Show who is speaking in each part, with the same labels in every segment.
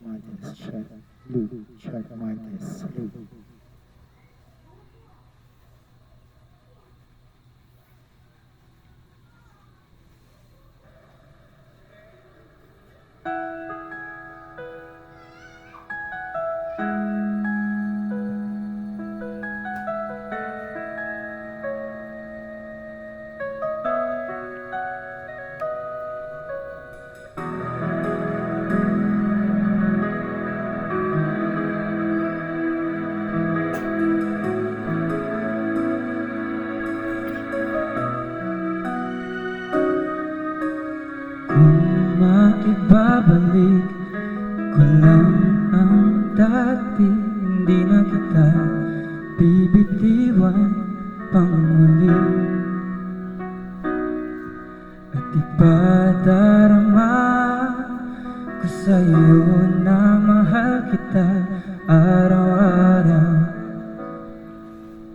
Speaker 1: my test, check. Luke, check my test. Luke.
Speaker 2: Kung maibabalik ko lang ang dati, hindi na kita bibitiwan pang muli. At ipadarama ko sa'yo na mahal kita araw-araw,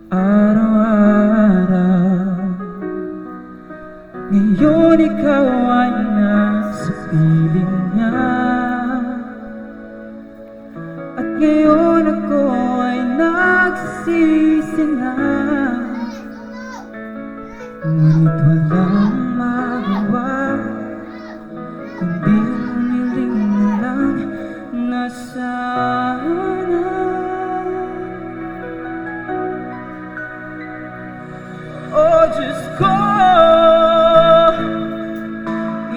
Speaker 2: araw-araw. Ngayon ikaw ay nasa piling niya, at ngayon ako ay nagsisisi na. Ngunit walang magawa, kundi humiling na lang na sana. Oh Diyos ko,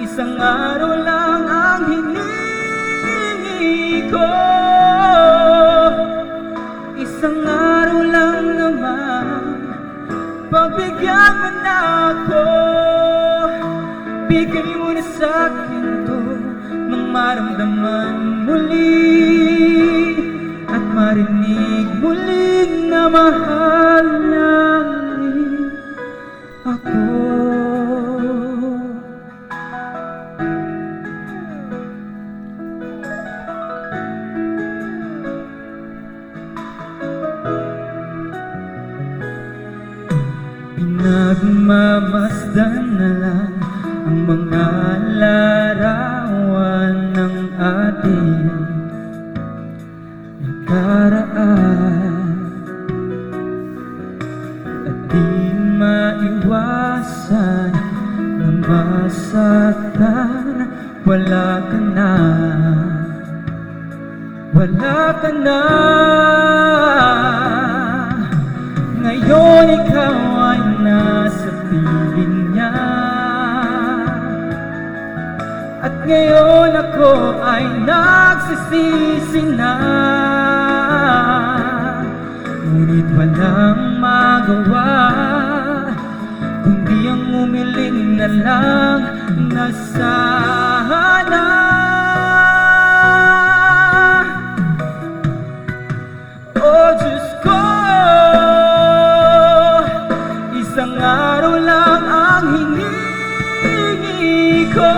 Speaker 2: isang araw lang ang hinihingi ko. Isang araw lang naman, pagbigyan mo na ako. Bigay mo na sa'kin to, nang maramdaman muli, at marinig muling na mahal na rin ako. Pinagmamasdan na lang ang mga larawan ng ating nakaraan, at di maiwasan na masaktan. Wala ka na, wala ka na. Ngayon ikaw ay nasa piling niya, at ngayon ako ay nagsisisi na. Ngunit walang magawa, kundi ang umiling na lang na sana. Oh Diyos ko, isang araw lang ang hinihingi ko.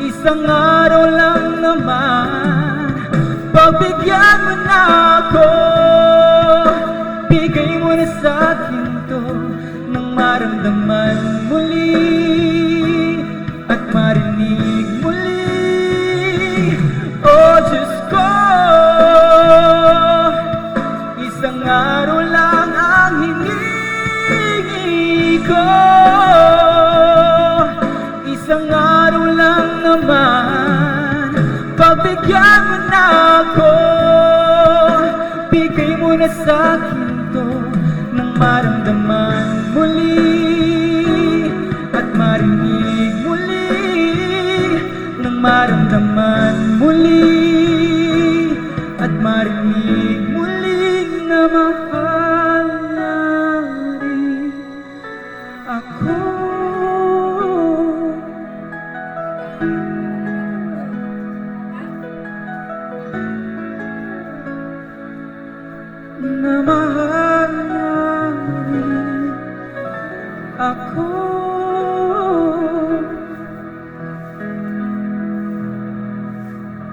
Speaker 2: Isang araw lang naman, pagbigyan mo na ako. Bigay mo na sa'kin to, nang maramdaman muli, at marinig muli. Oh Diyos ko, isang araw lang ang hinihingi ko. Isang araw lang naman, pagbigyan mo na ako. Bigay mo na sa'kin to, nang maramdaman muli, at marinig muli. Nang maramdaman muli, at marinig muling na mahal na rin ako. Na mahal na rin ako.